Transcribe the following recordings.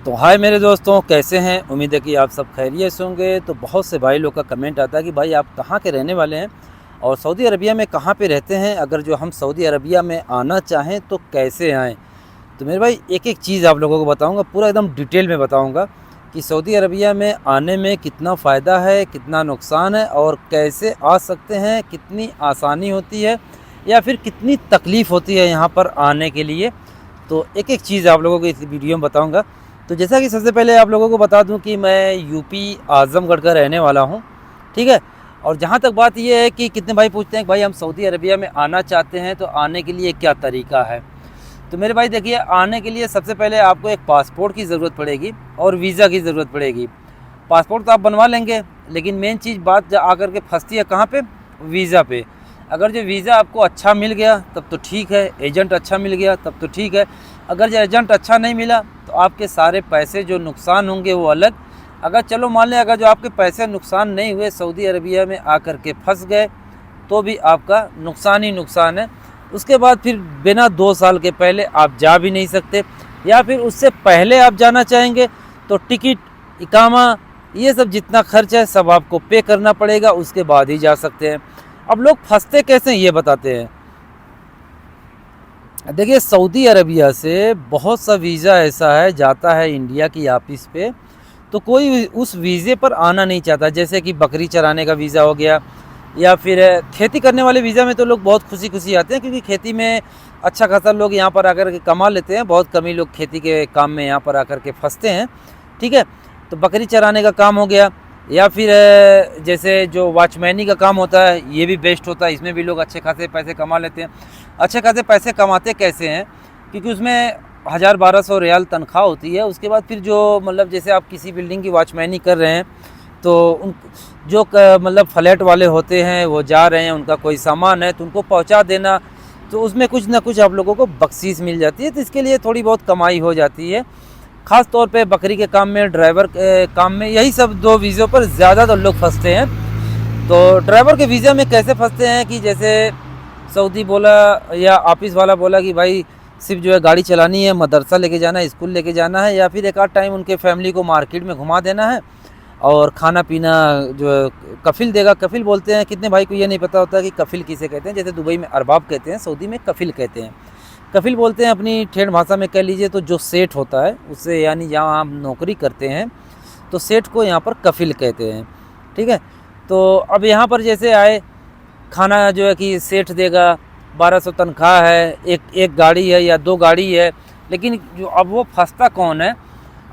तो हाय मेरे दोस्तों, कैसे हैं। उम्मीद है कि आप सब खैरियत से होंगे। तो बहुत से भाई लोग का कमेंट आता है कि भाई आप कहाँ के रहने वाले हैं और सऊदी अरबिया में कहाँ पे रहते हैं। अगर जो हम सऊदी अरबिया में आना चाहें तो कैसे आएँ। तो मेरे भाई एक एक चीज़ आप लोगों को बताऊंगा, पूरा एकदम डिटेल में बताऊंगा कि सऊदी अरबिया में आने में कितना फ़ायदा है, कितना नुकसान है और कैसे आ सकते हैं, कितनी आसानी होती है या फिर कितनी तकलीफ़ होती है यहाँ पर आने के लिए। तो एक एक चीज़ आप लोगों को इस वीडियो में बताऊंगा। तो जैसा कि सबसे पहले आप लोगों को बता दूं कि मैं यूपी आज़मगढ़ का रहने वाला हूं, ठीक है। और जहां तक बात यह है कि कितने भाई पूछते हैं कि भाई हम सऊदी अरबिया में आना चाहते हैं तो आने के लिए क्या तरीका है। तो मेरे भाई देखिए, आने के लिए सबसे पहले आपको एक पासपोर्ट की ज़रूरत पड़ेगी और वीज़ा की ज़रूरत पड़ेगी। पासपोर्ट तो आप बनवा लेंगे, लेकिन मेन चीज़ बात आकर के फंसती है कहाँ पे, वीज़ा पे। अगर जो वीज़ा आपको अच्छा मिल गया तब तो ठीक है, एजेंट अच्छा मिल गया तब तो ठीक है। अगर जो एजेंट अच्छा नहीं मिला तो आपके सारे पैसे जो नुकसान होंगे वो अलग। अगर चलो मान लें अगर जो आपके पैसे नुकसान नहीं हुए, सऊदी अरबिया में आकर के फंस गए, तो भी आपका नुकसान ही नुकसान है। उसके बाद फिर बिना 2 साल के पहले आप जा भी नहीं सकते, या फिर उससे पहले आप जाना चाहेंगे तो टिकट, इकामा, ये सब जितना खर्च है सब आपको पे करना पड़ेगा, उसके बाद ही जा सकते हैं। अब लोग फंसते कैसे हैं ये बताते हैं। देखिए, सऊदी अरबिया से बहुत सा वीज़ा ऐसा है जाता है इंडिया की ऑफिस पे, तो कोई उस वीज़े पर आना नहीं चाहता। जैसे कि बकरी चराने का वीज़ा हो गया, या फिर खेती करने वाले वीज़ा में तो लोग बहुत खुशी खुशी आते हैं, क्योंकि खेती में अच्छा खासा लोग यहाँ पर आकर के कमा लेते हैं। बहुत कम ही लोग खेती के काम में यहाँ पर आकर के फंसते हैं, ठीक है। तो बकरी चराने का काम हो गया, या फिर जैसे जो वॉचमैनी का काम होता है, ये भी बेस्ट होता है। इसमें भी लोग अच्छे खासे पैसे कमा लेते हैं। अच्छे खासे पैसे कमाते कैसे हैं, क्योंकि उसमें 1000-1200 रियाल तनख्वाह होती है। उसके बाद फिर जो मतलब जैसे आप किसी बिल्डिंग की वॉचमैनी कर रहे हैं, तो उन जो मतलब फ्लैट वाले होते हैं वो जा रहे हैं, उनका कोई सामान है तो उनको पहुंचा देना, तो उसमें कुछ ना कुछ आप लोगों को बख्शीश मिल जाती है। तो इसके लिए थोड़ी बहुत कमाई हो जाती है। ख़ास तौर पे बकरी के काम में, ड्राइवर के काम में, यही सब 2 वीज़ों पर ज़्यादातर लोग फंसते हैं। तो ड्राइवर के वीज़ा में कैसे फंसते हैं कि जैसे सऊदी बोला या ऑफिस वाला बोला कि भाई सिर्फ जो है गाड़ी चलानी है, मदरसा लेके जाना है, स्कूल लेके जाना है, या फिर एक आध टाइम उनके फैमिली को मार्केट में घुमा देना है, और खाना पीना जो है कफिल देगा। कफिल बोलते हैं, कितने भाई को ये नहीं पता होता कि कफिल किसे कहते हैं। जैसे दुबई में अरबाब कहते हैं, सऊदी में कफिल कहते हैं। कफिल बोलते हैं अपनी ठेठ भाषा में कह लीजिए तो जो सेठ होता है उससे, यानी जहाँ हम नौकरी करते हैं तो सेठ को यहाँ पर कफिल कहते हैं, ठीक है। तो अब यहाँ पर जैसे आए, खाना जो है कि सेठ देगा, 1200 तनख्वाह है, एक गाड़ी है या 2 गाड़ी है। लेकिन जो अब वो फंसता कौन है,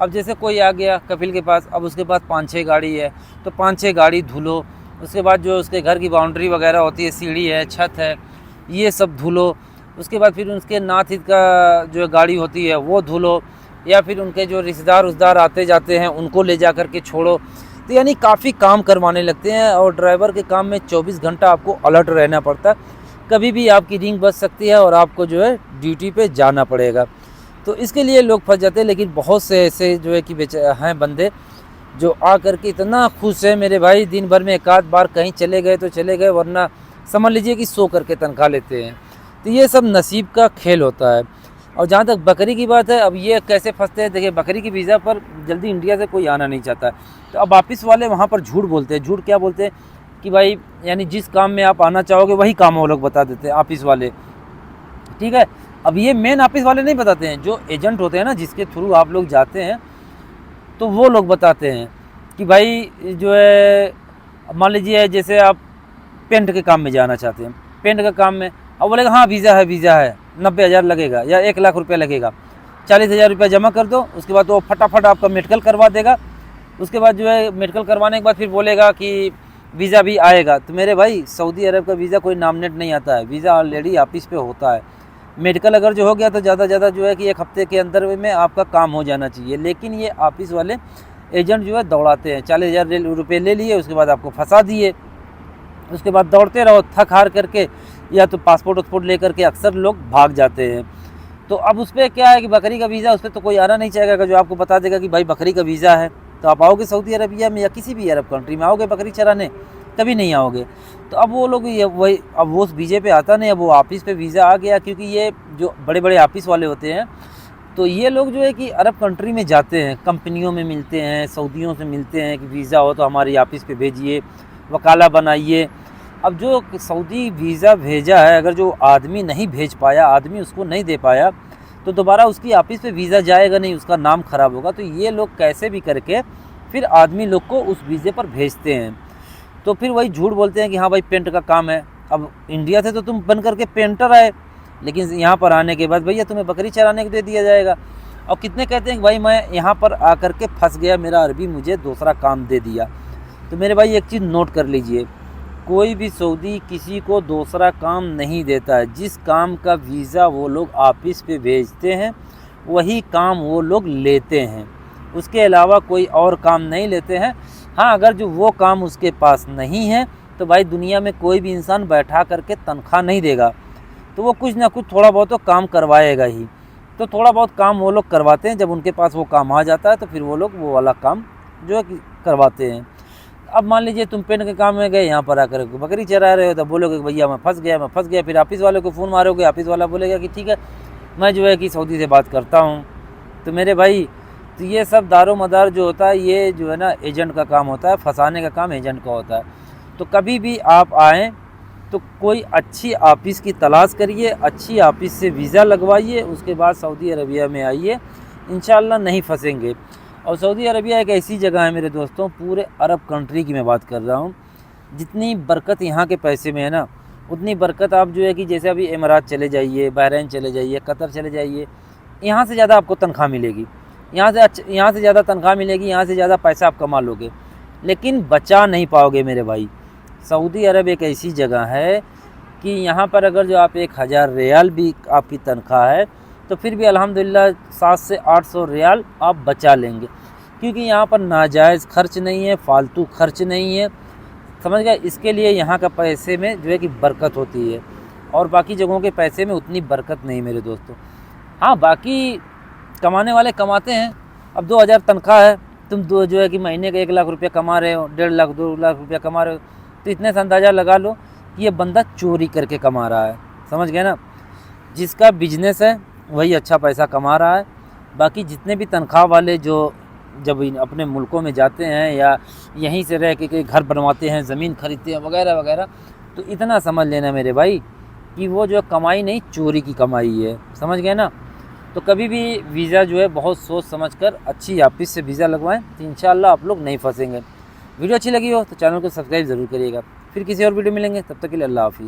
अब जैसे कोई आ गया कफिल के पास, अब उसके पास 5-6 गाड़ी है, तो 5-6 गाड़ी धुलो। उसके बाद जो उसके घर की बाउंड्री वगैरह होती है, सीढ़ी है, छत है, ये सब धुलो। उसके बाद फिर उसके नाथ हित का जो गाड़ी होती है वो धुलो, या फिर उनके जो रिश्तेदार उश्तेदार आते जाते हैं उनको ले जा कर के छोड़ो। तो यानी काफ़ी काम करवाने लगते हैं, और ड्राइवर के काम में 24 घंटा आपको अलर्ट रहना पड़ता है। कभी भी आपकी रिंग बज सकती है और आपको जो है ड्यूटी पे जाना पड़ेगा। तो इसके लिए लोग फंस जाते हैं। लेकिन बहुत से ऐसे जो है कि हैं बंदे जो आ करके इतना खुश है मेरे भाई, दिन भर में एक आध बार कहीं चले गए तो चले गए, वरना समझ लीजिए कि सो करके तनख्वाह लेते हैं। तो ये सब नसीब का खेल होता है। और जहाँ तक बकरी की बात है, अब ये कैसे फंसते हैं। देखिए, बकरी की वीज़ा पर जल्दी इंडिया से कोई आना नहीं चाहता है, तो अब ऑफिस वाले वहाँ पर झूठ बोलते हैं। झूठ क्या बोलते हैं कि भाई यानी जिस काम में आप आना चाहोगे वही काम वो लोग बता देते हैं, ऑफिस वाले, ठीक है। अब ये मेन ऑफिस वाले नहीं बताते हैं, जो एजेंट होते हैं ना, जिसके थ्रू आप लोग जाते हैं, तो वो लोग बताते हैं कि भाई जो है, मान लीजिए जैसे आप पेंट के काम में जाना चाहते हैं, पेंट का काम में, अब बोलेगा हाँ वीज़ा है 90,000 लगेगा या 1 लाख रुपया लगेगा, 40,000 रुपया जमा कर दो। उसके बाद वो फटाफट आपका मेडिकल करवा देगा। उसके बाद जो है मेडिकल करवाने के बाद फिर बोलेगा कि वीज़ा भी आएगा। तो मेरे भाई, सऊदी अरब का वीज़ा कोई नामनेट नहीं आता है, वीज़ा ऑलरेडी ऑफिस पे होता है। मेडिकल अगर जो हो गया तो ज़्यादा से ज़्यादा जो है कि 1 हफ्ते के अंदर में आपका काम हो जाना चाहिए। लेकिन ये ऑफिस वाले एजेंट जो है दौड़ाते हैं, 40,000 रुपये ले लिए, उसके बाद आपको फंसा दिए। उसके बाद दौड़ते रहो थक हार करके, या तो पासपोर्ट वासपोर्ट लेकर के अक्सर लोग भाग जाते हैं। तो अब उस पर क्या है कि बकरी का वीज़ा, उस पर तो कोई आना नहीं चाहेगा। जो आपको बता देगा कि भाई बकरी का वीज़ा है तो आप आओगे सऊदी अरबिया में या किसी भी अरब कंट्री में आओगे बकरी चराने, कभी नहीं आओगे। तो अब वो लोग ये वही, अब वो उस वीज़े पे आता नहीं, अब वो ऑफिस पे वीज़ा आ गया। क्योंकि ये जो बड़े बड़े ऑफिस वाले होते हैं तो ये लोग जो है कि अरब कंट्री में जाते हैं, कंपनियों में मिलते हैं, सऊदियों से मिलते हैं कि वीज़ा हो तो हमारी ऑफिस पे भेजिए, वकाला बनाइए। अब जो सऊदी वीज़ा भेजा है, अगर जो आदमी नहीं भेज पाया, आदमी उसको नहीं दे पाया, तो दोबारा उसकी ऑफिस पे वीज़ा जाएगा नहीं, उसका नाम ख़राब होगा। तो ये लोग कैसे भी करके फिर आदमी लोग को उस वीज़े पर भेजते हैं। तो फिर वही झूठ बोलते हैं कि हाँ भाई पेंट का काम है। अब इंडिया से तो तुम बन करके पेंटर आए, लेकिन यहाँ पर आने के बाद भैया तुम्हें बकरी चराने को दे दिया जाएगा। और कितने कहते हैं कि भाई मैं यहाँ पर आकर के फंस गया, मेरा अरबी मुझे दूसरा काम दे दिया। तो मेरे भाई एक चीज़ नोट कर लीजिए, कोई भी सऊदी किसी को दूसरा काम नहीं देता है। जिस काम का वीज़ा वो लोग ऑफिस पे भेजते हैं वही काम वो लोग लेते हैं, उसके अलावा कोई और काम नहीं लेते हैं। हाँ, अगर जो वो काम उसके पास नहीं है तो भाई दुनिया में कोई भी इंसान बैठा करके तनख्वाह नहीं देगा, तो वो कुछ ना कुछ थोड़ा बहुत तो काम करवाएगा ही। तो थोड़ा बहुत काम वो लोग करवाते हैं, जब उनके पास वो काम आ जाता है तो फिर वो लोग वो वाला काम जो है कि करवाते हैं। अब मान लीजिए तुम पेन के काम में गए, यहाँ पर आकर बकरी चरा रहे हो, तो बोलोगे भैया मैं फंस गया। फिर ऑफिस वाले को फ़ोन मारोगे, ऑफिस वाला बोलेगा कि ठीक है मैं जो है कि सऊदी से बात करता हूँ। तो मेरे भाई तो ये सब दारो मदार जो होता है ये जो है ना एजेंट का काम होता है, फंसाने का काम एजेंट का होता है। तो कभी भी आप आएँ तो कोई अच्छी ऑफिस की तलाश करिए, अच्छी ऑफिस से वीज़ा लगवाइए, उसके बाद सऊदी अरबिया में आइए, इंशाल्लाह नहीं फंसेंगे। और सऊदी अरबिया एक ऐसी जगह है मेरे दोस्तों, पूरे अरब कंट्री की मैं बात कर रहा हूँ, जितनी बरकत यहाँ के पैसे में है ना, उतनी बरकत आप जो है कि जैसे अभी इमारात चले जाइए, बहरीन चले जाइए, कतर चले जाइए, यहाँ से ज़्यादा आपको तनख्वाह मिलेगी, यहाँ से ज़्यादा तनख्वाह मिलेगी, यहाँ से ज़्यादा पैसा आप कमा लोगे, लेकिन बचा नहीं पाओगे मेरे भाई। सऊदी अरब एक ऐसी जगह है कि यहाँ पर अगर जो आप 1000 रियाल भी आपकी तनख्वाह है तो फिर भी अल्हम्दुलिल्लाह 700 से 800 रियाल आप बचा लेंगे, क्योंकि यहाँ पर नाजायज़ खर्च नहीं है, फालतू खर्च नहीं है, समझ गए। इसके लिए यहाँ का पैसे में जो है कि बरकत होती है, और बाकी जगहों के पैसे में उतनी बरकत नहीं मेरे दोस्तों। हाँ, बाकी कमाने वाले कमाते हैं। अब 2000 तनख्वाह है, तुम जो है कि महीने का 1 लाख रुपया कमा रहे हो, 1.5 लाख 2 लाख रुपया कमा रहे हो, तो इतने से अंदाज़ा लगा लो कि ये बंदा चोरी करके कमा रहा है, समझ गए ना। जिसका बिजनेस है वही अच्छा पैसा कमा रहा है। बाकी जितने भी तनख्वाह वाले जो जब अपने मुल्कों में जाते हैं या यहीं से रह के घर बनवाते हैं, ज़मीन खरीदते हैं वगैरह वगैरह, तो इतना समझ लेना मेरे भाई कि वो जो कमाई नहीं, चोरी की कमाई है, समझ गए ना। तो कभी भी वीज़ा जो है बहुत सोच समझकर अच्छी ऑफिस से वीज़ा लगवाएं, तो इंशाल्लाह आप लोग नहीं फंसेंगे। वीडियो अच्छी लगी हो तो चैनल को सब्सक्राइब ज़रूर करिएगा। फिर किसी और वीडियो मिलेंगे, तब तक के लिए अल्लाह हाफिज़।